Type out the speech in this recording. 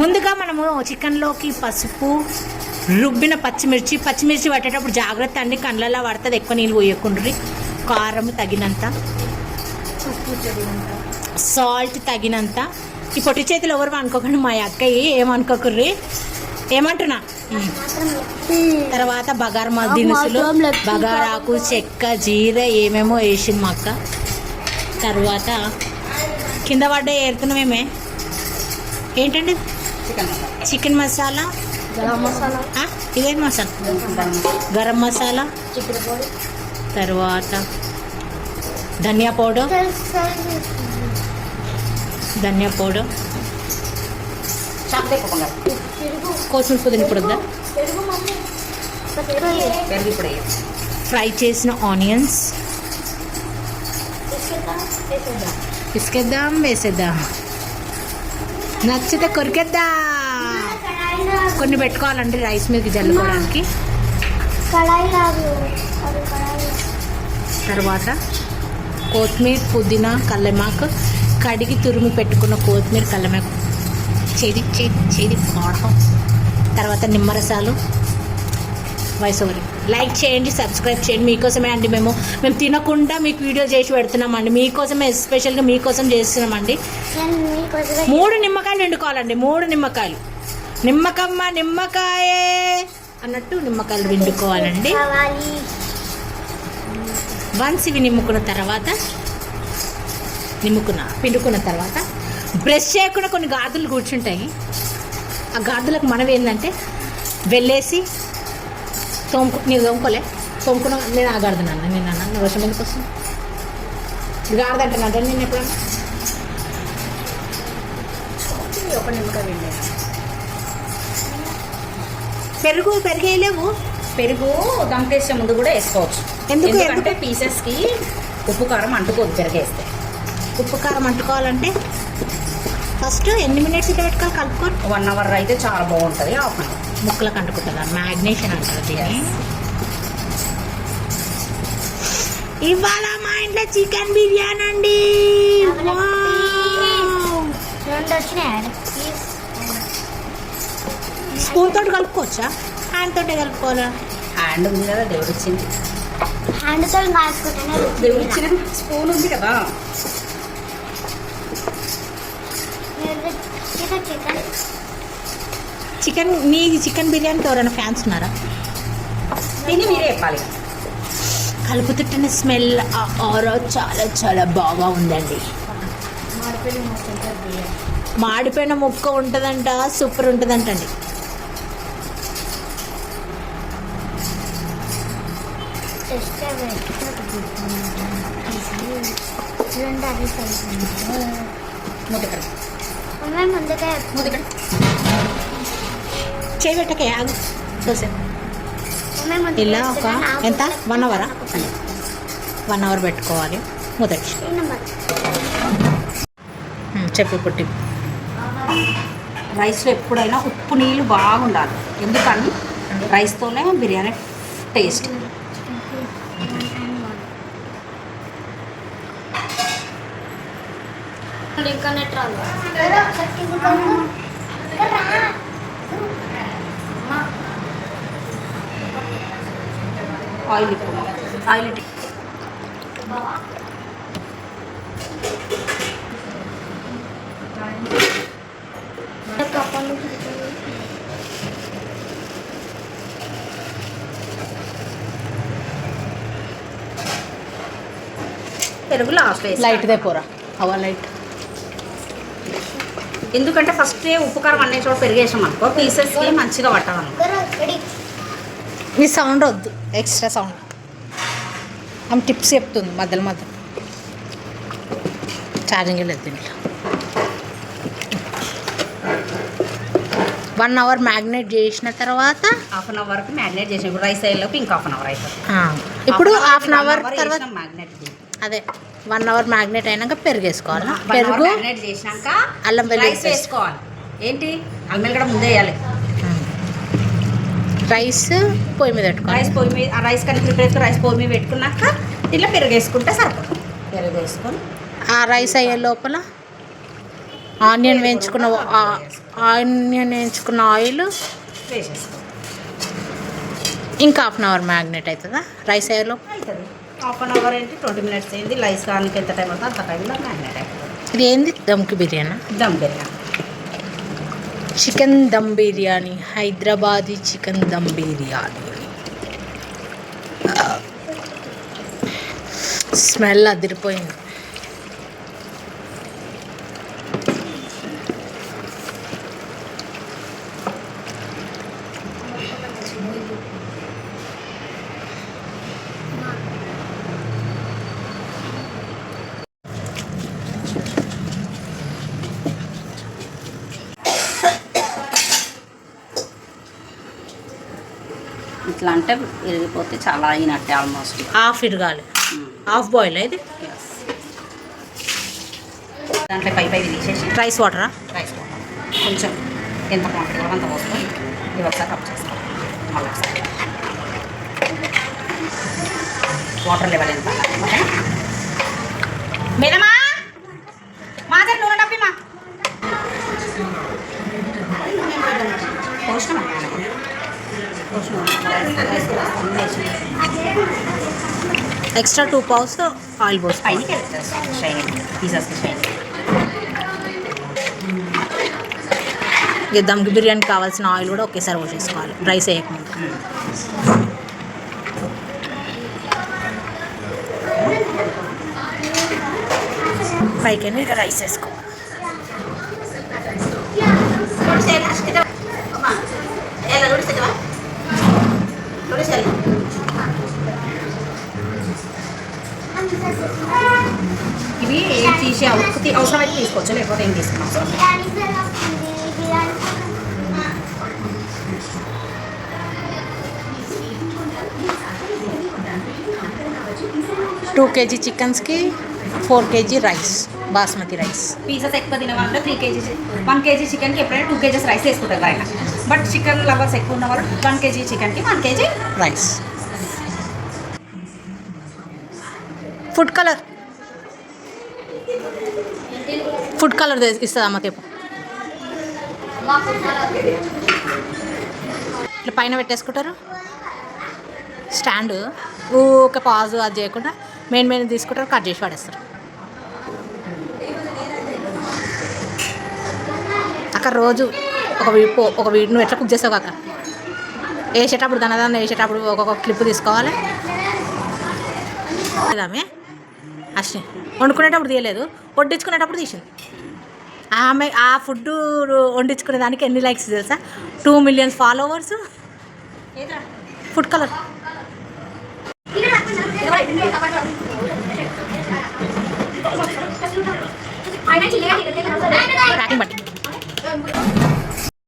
ముందుగా మనము చికెన్లోకి పసుపు, రుబ్బిన పచ్చిమిర్చి పట్టేటప్పుడు జాగ్రత్త అండి, కళ్ళల్లో పడుతుంది, ఎక్కువ నీళ్ళు పోయకుండ్రి. కారం తగినంత, సాల్ట్ తగినంత. ఈ పొట్టి చేతులు ఎవరు అనుకోకండి, మా అక్కయ్య ఏమనుకోకుర్రి, ఏమంటున్నా. తర్వాత బగారా దినుసులు, బగారాకు, చెక్క, జీర ఏమేమో వేసింది మా అక్క. తర్వాత కింద పడ్డ ఏరుతున్నామేమే, ఏంటండి, చికెన్ మసాలా, ఇదేం మసాలా, గరం మసాలా, తర్వాత ధనియా పౌడర్, కొత్తిమీర పుదీనా ఇప్పుడు వద్దా, ఫ్రై చేసిన ఆనియన్స్ వేసేద్దాం, నచ్చితే కొరికేద్దాం. కొన్ని పెట్టుకోవాలండి రైస్ మీదకి జల్లుకోవడానికి. తర్వాత కొత్తిమీర, పుదీనా, కల్లెమాకు, కడిగి తురిమి పెట్టుకున్న కొత్తిమీర, కల్లెమాకు, చేది కాడహం. తర్వాత నిమ్మరసాలు. Voice over. లైక్ చేయండి, సబ్స్క్రైబ్ చేయండి, మీకోసమే అండి. మేము తినకుండా మీకు వీడియో చేసి పెడుతున్నామండి, మీకోసమే, ఎస్పెషల్గా మీకోసం చేస్తున్నామండి. 3 నిమ్మకాయలు వండుకోవాలండి, 3 నిమ్మకాయలు, నిమ్మకమ్మ నిమ్మకాయే అన్నట్టు నిమ్మకాయలు వండుకోవాలండి. వన్స్ ఇవి పిండుకున్న తర్వాత బ్రష్ చేయకుండా కొన్ని గాజులు కూర్చుంటాయి. ఆ గాజులకు మనం ఏంటంటే వెళ్ళేసి నీకు తోముకున్నా, నేను ఆ గాడుతున్నాను, నేను అన్న వర్షం ఎందుకు వస్తుంది, గాడదంటున్నా నేను ఎప్పుడన్నా ఒక నిమ్మకాయ వెళ్ళాను. పెరుగేయలేవు, పెరుగు దంపేసే ముందు కూడా వేసుకోవచ్చు. ఎందుకంటే పీసెస్కి ఉప్పు కారం అంటుకోదు పెరిగేస్తే. ఉప్పు కారం అంటుకోవాలంటే ఫస్ట్ ఎన్ని మినిట్స్ ఇట్లా పెట్టుకోవాలి, కలుపుకొని 1 అవర్ అయితే చాలా బాగుంటుంది. హాఫ్ అన్ అవర్ ముక్కలకు అంటుకుంటుంది, మ్యాగ్నేషన్ అంటారు దీన్ని. ఇవాళ మా ఇంట్లో చికెన్ బిర్యానీ అండి. స్పూన్ తోటి కలుపుకోవచ్చా, హ్యాండ్ తోటే కలుపుకోవాలా? హ్యాండ్ ఉంది కదా, దేవుడు ఇచ్చింది, హ్యాండ్ తో దేవుడు ఇచ్చిన స్పూన్ ఉంది కదా. చికెన్ బిర్యానీకి ఎవరైనా ఫ్యాన్స్ ఉన్నారా? దీన్ని మీరే చెప్పాలి. కలుపుతుంటేనే స్మెల్ ఆరో చాలా చాలా బాగా ఉందండి. మాడిపోయిన ముక్క ఉంటుందంట, సూపర్ ఉంటుందంటండి. చేయబెట్టకే ఆగు ఇలా ఒక ఎంత 1 అవరా, 1 అవర్ పెట్టుకోవాలి. మొదటి చెప్పు పుట్టి. రైస్లో ఎప్పుడైనా ఉప్పు నీళ్ళు బాగుండాలి, ఎందుకని రైస్తోనే బిర్యానీ టేస్ట్. ఆయిల్ పెరుగు లాస్ట్ లైట్దే పోరా, అవా లైట్. ఎందుకంటే ఫస్ట్ ఉప్పు కారం అనే చోట పెరిగేసాం అనుకో, పీసెస్కి మంచిగా పట్టాలనుకో. మీ సౌండ్ వద్దు, ఎక్స్ట్రా సౌండ్. ఆమె టిప్స్ చెప్తుంది మధ్యలో మధ్యలో. ఛార్జింగ్ లేదు దీంట్లో. 1 అవర్ మ్యాగ్నేట్ చేసిన తర్వాత హాఫ్ అన్ అవర్కి మ్యాగ్నేట్ చేసిన, ఇప్పుడు రైస్ అయ్యేలోపు ఇంకా హాఫ్ అన్ అవర్ అవుతుంది. ఇప్పుడు హాఫ్ అన్ అవర్ తర్వాత మ్యాగ్నేట్, అదే 1 అవర్ మ్యాగ్నేట్ అయినాక పెరుగు వేసుకోవాలి. పెరుగు మ్యాగ్నేట్ చేసినాక అల్లం వెల్లుల్లి వేసుకోవాలి. ఏంటి అల్లం కూడా ముందే వేయాలి. రైస్ పొయ్యి మీద పెట్టుకోవాలి. రైస్ పొయ్యి మీద, ఆ రైస్ కానీ ప్రిపేర్ చేసుకుని రైస్ పొయ్యి మీద పెట్టుకున్నాక ఇట్లా పెరుగు వేసుకుంటే సరిపోతుంది. పెరుగు వేసుకొని ఆ రైస్ అయ్యే లోపల ఆనియన్ వేయించుకున్న ఆయిల్ వేసేసుకో. ఇంకా హాఫ్ అన్ అవర్ మ్యాగ్నేట్ అవుతుందా రైస్ అయ్యేలో? అవుతుంది. హాఫ్ అన్ అవర్ ఏంటి 20 minutes అయింది. రైస్ కానీ ఎంత టైం అవుతుందో అంత టైంలో మ్యాగ్నేట్ అయిపోతుంది. ఇది ఏంది? దమ్కి biryani. Dum biryani. Chicken dum biryani, Hyderabadi chicken dum biryani. Smell అదిరిపోయింది. ఇట్లా అంటే విరిగిపోతే చాలా అయినట్టే ఆల్మోస్ట్. హాఫ్ ఇరగాలి, హాఫ్ బాయిల్ ఇది. దాంట్లో పై తీసేసి రైస్ వాటరా? రైస్ వాటర్ కొంచెం ఎంత క్వాంటిటీ కూడా అంత పోసుకొని ఇవి ఒకసారి కప్ చేసుకోవాలి. మళ్ళీ ఒకసారి వాటర్ లెవెల్ ఎంత మేడమా మాదర్ నూనె డబ్బిమా పోషణ ఎక్స్ట్రా 2 pounds ఆయిల్ పోసి పైకి షైనింగ్ పీసెస్కి షైనింగ్. ఇక దమ్కి బిర్యానీకి కావాల్సిన ఆయిల్ కూడా ఒకేసారి పోసేసుకోవాలి రైస్ వేయకముందు. పైకి ఇక రైస్ వేసుకోవాలి. ఇవి తీసి అవసరమైతే తీసుకోవచ్చు, లేకపోతే ఏం తీసుకున్నాం అవసరం. 2 kg చికెన్స్కి 4 kg rice, basmati rice. Pieces ఎక్కువ తినవాలంటే 3 kg 1 kg చికెన్కి ఎప్పుడైనా 2 kgs రైస్ వేసుకుంటారు ఆయన. బట్ చికెన్ లవర్స్ ఎక్కువ ఉన్న వాళ్ళు 1 kg చికెన్కి 1 kg రైస్. ఫుడ్ కలర్ ఇస్తుంది అమ్మ తేపు. ఇట్లా పైన పెట్టేసుకుంటారు స్టాండ్. ఊక పాజు అది చేయకుండా మెయిన్ తీసుకుంటారు, కట్ చేసి పడేస్తారు. అక్కడ రోజు ఒక వీడియో నువ్వు ఎట్లా కుక్ చేస్తావు కాక వేసేటప్పుడు దాన్ని వేసేటప్పుడు ఒక్కొక్క క్లిప్ తీసుకోవాలి. ఆమె అశ్విని వండుకునేటప్పుడు తీయలేదు, వడ్డించుకునేటప్పుడు తీసింది. ఆమె ఆ ఫుడ్ వండించుకునే దానికి ఎన్ని లైక్స్ తెలుసా? 2 million followers. Food colour packing బట్టి